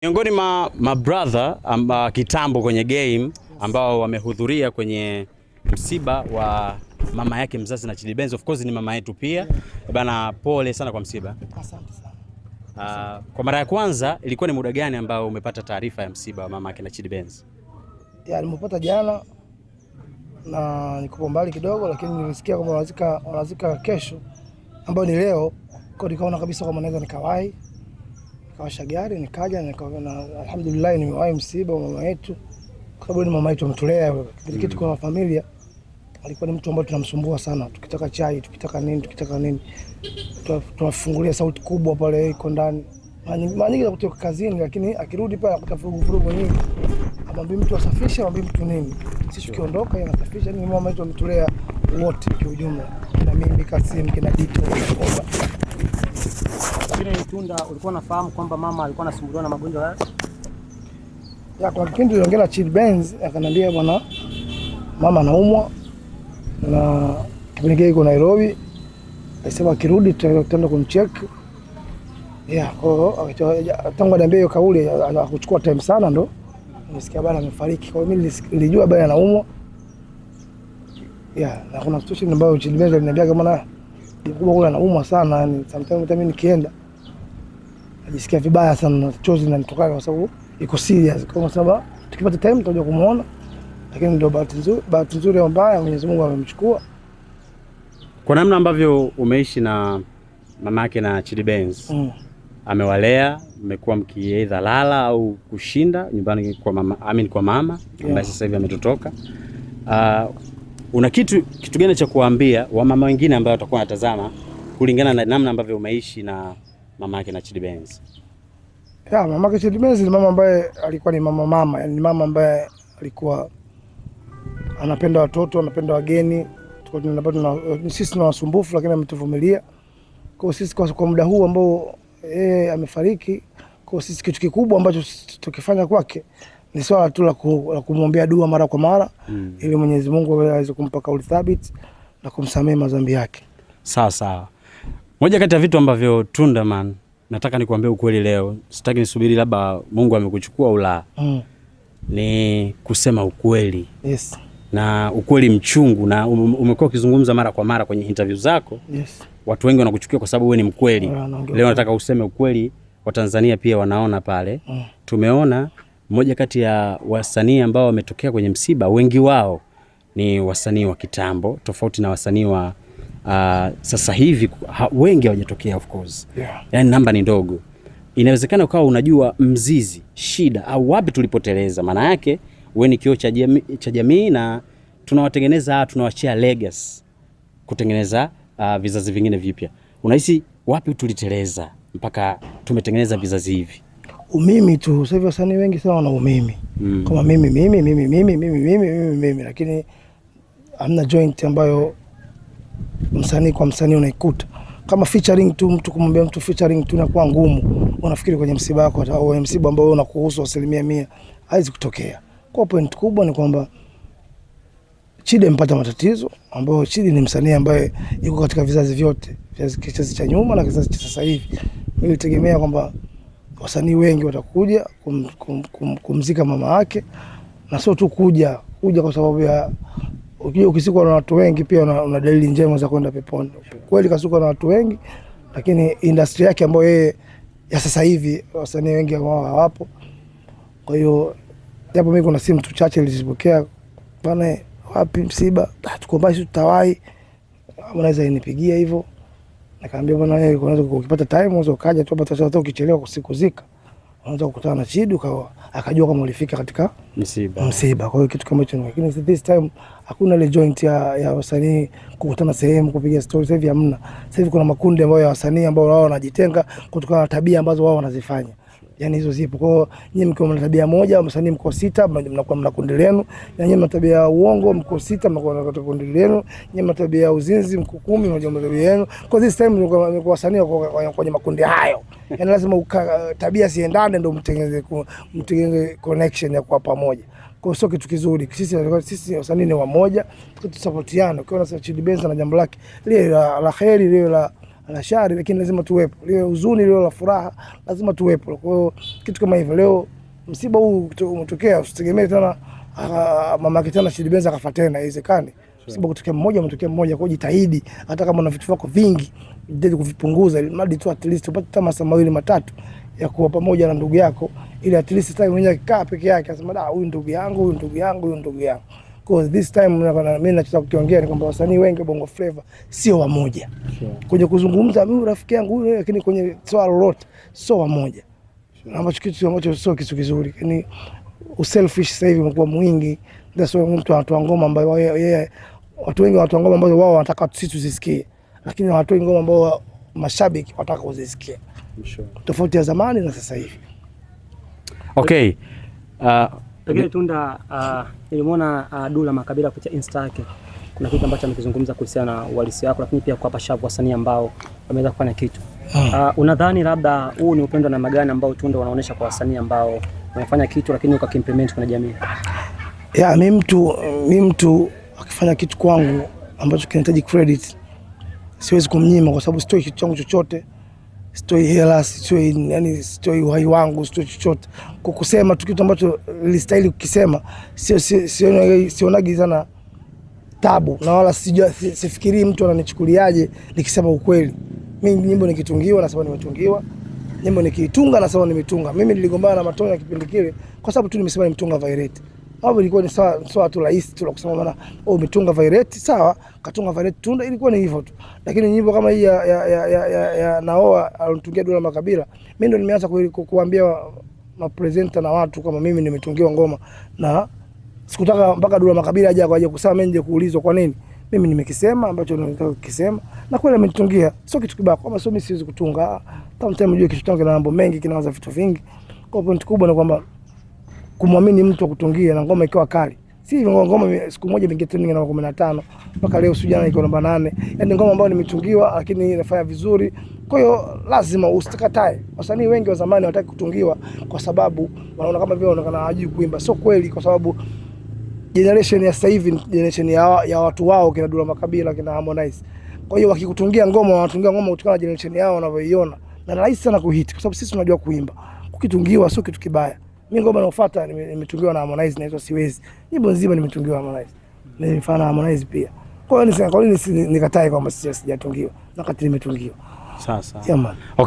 Miongoni ma brother kitambo kwenye game ambao wamehudhuria kwenye msiba wa mama yake mzazi na Chidi Benz. Of course ni mama yetu pia. Bana, pole sana kwa msiba. Asante sana. Kwa mara ya kwanza ilikuwa ni muda gani ambao umepata taarifa ya msiba wa mama yake na Chidi Benz? Nimepata jana na niko mbali kidogo, lakini nilisikia kwamba wanazika kesho ambayo ni leo. Kwa nikaona kabisa kwamba naweza nikawahi. Nikawasha gari nikaja na alhamdulillah nimewahi msiba wa mama yetu, kwa sababu ni mama yetu ametulea. Kitu kwa familia alikuwa ni mtu ambaye tunamsumbua sana, tukitaka chai, tukitaka nini tunafungulia sauti kubwa pale iko ndani. Mara nyingi kutoka kazini, lakini akirudi pale akuta furugu nyingi, amwambie mtu asafishe, amwambie mtu nini. Sisi tukiondoka yeye anasafisha. Ni mama yetu ametulea wote kwa ujumla, na mimi Kasim kina Dito. Ile Tunda, ulikuwa unafahamu kwamba mama alikuwa anasumbuliwa na magonjwa haya? Kwa kipindi niliongea na Chidi Benz akaniambia bwana, mama anaumwa na kipindi kile yuko Nairobi, alisema akirudi tutaenda kumcheck. Kwa tangu niambia hiyo kauli akuchukua time sana, ndo nisikia bwana amefariki. Kwa mimi nilijua bwana anaumwa. Na kuna situation ambayo Chidi Benz aliniambia kama na kubwa kule anaumwa sana, yani sometimes mimi nikienda najisikia vibaya sana na chozi linanitoka kwa sababu iko serious. Kwa sababu tukipata time tutaje kumuona, lakini ndio bahati nzuri au mbaya Mwenyezi Mungu amemchukua. Kwa namna ambavyo umeishi na mama yake na Chidi Benz, amewalea, mmekuwa mkiedha lala au kushinda nyumbani kwa mama, kwa mama ambaye sasa hivi ametotoka. Una kitu gani cha kuambia wamama wengine ambao watakuwa wanatazama kulingana na namna ambavyo umeishi na mama yake na Chidi Benz? Mama yake Chidi Benz ni mama ambaye alikuwa ni mama, yani ni mama ambaye alikuwa anapenda watoto, anapenda wageni. Sisi ni wasumbufu, lakini ametuvumilia. Kwa sisi kwa muda huu ambao amefariki, kwa sisi kitu kikubwa ambacho tukifanya kwake ni swala tu la kumwombea dua mara kwa mara, ili Mwenyezi Mungu aweze kumpa kauli thabiti na kumsamehe madhambi yake. Sawa. Moja kati ya vitu ambavyo Tunda man, nataka nikuambie ukweli leo, sitaki nisubiri labda Mungu amekuchukua au la. Ni kusema ukweli. Yes. Na ukweli mchungu, na umekuwa ukizungumza mara kwa mara kwenye interview zako. Yes. Watu wengi wanakuchukia kwa sababu wewe ni mkweli. Leo nataka useme ukweli, Watanzania pia wanaona pale. Tumeona mmoja kati ya wasanii ambao wametokea kwenye msiba, wengi wao ni wasanii wa kitambo, tofauti na wasanii wa sasa hivi. Wengi hawajatokea of course. Yani namba ni ndogo. Inawezekana ukawa unajua mzizi, shida au wapi tulipoteleza. Maana yake wewe ni kioo cha jamii na tunawatengeneza, tunawachia legacy kutengeneza vizazi vingine vipya. Unahisi wapi tuliteleza mpaka tumetengeneza vizazi hivi? Umimi tu. Sasa hivi wasanii wengi sana wana umimi. Kama mimi, lakini hamna joint ambayo msanii kwa msanii unaikuta. Kama featuring tu, mtu kumwambia mtu featuring tu inakuwa ngumu. Unafikiri kwenye msiba wako au msiba ambao unakuhusu 100%, haizi kutokea. Kwa point kubwa ni kwamba Chidi mpata matatizo, ambao Chidi ni msanii ambaye yuko katika vizazi vyote, kizazi cha nyuma na kizazi cha sasa hivi. Nilitegemea kwamba wasanii wengi watakuja kumzika mama yake, na sio tu kuja kwa sababu ya ukisikwa na watu wengi pia una dalili njema za kwenda peponi. Kweli kasukwa na watu wengi, lakini industry yake ambayo yeye ya sasa hivi wasanii wengi wao hawapo. Kwa hiyo japo mimi kuna simu tu chache nilizipokea, bwana wapi msiba, tukomba sisi tutawahi, unaweza nipigia hivyo. Nikaambia bwana wewe unaweza ukipata time unaweza ukaja tu, hata ukichelewa kusikuzika unaweza kukutana na Chidi akajua kama ulifika katika msiba. Kwa hiyo kitu kama hicho, lakini this time hakuna ile joint ya wasanii kukutana sehemu kupiga stories. Sasa hivi hamna. Sasa hivi kuna makundi ambayo ya wasanii ambao wao wanajitenga kutokana na tabia ambazo wao wanazifanya. Yani hizo zipo. Kwa hiyo nyinyi mkiwa mna tabia moja, msanii mko 6 mnakuwa mna kundi lenu, na nyinyi mna tabia ya uongo mko 6 mnakuwa na kundi lenu, nyinyi mna tabia ya uzinzi mko 10 mnakuwa na tabia yenu. Kwa this time mko wasanii kwenye makundi hayo. Yani lazima tabia siendane ndio mtengeneze connection ya kwa pamoja. Kwa sio kitu kizuri. Sisi wasanii ni wamoja, tusapotiane. Ukiona sasa Chidi Benz na jambo lake lile la kheri, lile la shari, lakini lazima tuwepo. Leo huzuni, leo la furaha, lazima tuwepo. Kwa hiyo kitu kama hivyo, leo msiba huu umetokea, usitegemee tena mama yake tena Chidi Benz akafa tena, haiwezekani. Msiba kutokea mmoja, kwa jitahidi hata kama una vitu vyako vingi, jitahidi kuvipunguza ili mradi tu at least upate kama masaa 2-3 ya kuwa pamoja na ndugu yako, ili at least sasa mwenyewe akikaa peke yake asema huyu ndugu yangu, huyu ndugu yangu, huyu ndugu yangu. Because this time mimi nachotaka kukiongea ni kwamba wasanii wengi Bongo Flava sio wamoja. Kwenye kuzungumza mimi rafiki yangu huyu, lakini kwenye swala lolote sio wamoja. Ambacho kitu ambacho sio kitu kizuri. Yaani uselfish sasa hivi umekuwa mwingi. That's why mtu anatoa ngoma ambayo yeye watu wengi wanatoa ngoma ambazo wao wanataka sisi tuzisikie. Lakini wanatoa ngoma ambao mashabiki wanataka kuzisikia. Tofauti ya zamani na sasa hivi. Okay. Pengine Tunda, nilimwona Dula Makabila kupitia Insta yake. Kuna kitu ambacho amekizungumza kuhusiana na uhalisia wako, lakini pia kuwapa shavu wasanii ambao wameweza kufanya kitu. Unadhani labda huu ni upendo na magani ambao Tunda wanaonesha kwa wasanii ambao wamefanya kitu lakini ukakimplement kwenye jamii? Mimi mtu akifanya kitu kwangu ambacho kinahitaji credit, siwezi kumnyima kwa sababu sitoi kitu changu chochote. Sitoi hela, sitoi uhai wangu, sitoi chochote. Kwa kusema tu kitu ambacho nilistahili kukisema, sionagi sana tabu, na wala sifikiri mtu ananichukuliaje nikisema ukweli. Mimi nyimbo nikitungiwa nasema nimetungiwa, nyimbo nikiitunga nasema nimetunga. Mimi niligombana na Matonya kipindi kile kwa sababu tu nimesema nimtunga Violet. Hapo ilikuwa ni sawa tu rahisi tu kusema maana umetunga Violet, sawa, katunga Violet Tunda, ilikuwa ni hivyo tu. Lakini nyimbo kama hii ya Naoa alitungia Dula Makabila, mimi ndo nimeanza kuambia mapresenter na watu kama mimi nimetungiwa ngoma, na sikutaka mpaka Dula Makabila aje kusema mimi nje kuulizwa kwa nini. Mimi nimekisema ambacho nataka kukisema na kweli amenitungia. Sio kitu kibaya, kama sio mimi siwezi kutunga. Sometimes unajua kitu changu kina mambo mengi, kinaanza vitu vingi. Kwa point kubwa ni kwamba kumwamini mtu akutungia na ngoma ikiwa kali. Si ngoma siku moja ingia trending namba 15 mpaka leo sijana iko namba 8. Yaani ngoma ambayo nimetungiwa lakini inafanya vizuri. Kwa hiyo lazima usikatae. Wasanii wengi wa zamani hawataki kutungiwa kwa sababu wanaona kama vile wanaonekana hawajui kuimba. Sio kweli, kwa sababu generation ya sasa hivi generation ya watu wao kina Dula Makabila, kina Harmonize. Kwa hiyo wakikutungia ngoma, wanatungia ngoma kutokana na generation yao wanavyoiona. Na rahisi sana kuhit kwa sababu sisi tunajua kuimba. Kukitungiwa sio kitu kibaya. Mimi ngoma inayofuata nimetungiwa na Harmonize, inaitwa Siwezi. Nyimbo nzima nimetungiwa na Harmonize. Nilifanya Harmonize pia. Kwa hiyo nikatae kwamba sijatungiwa, na kati nimetungiwa. Sasa. Yeah, man. Okay.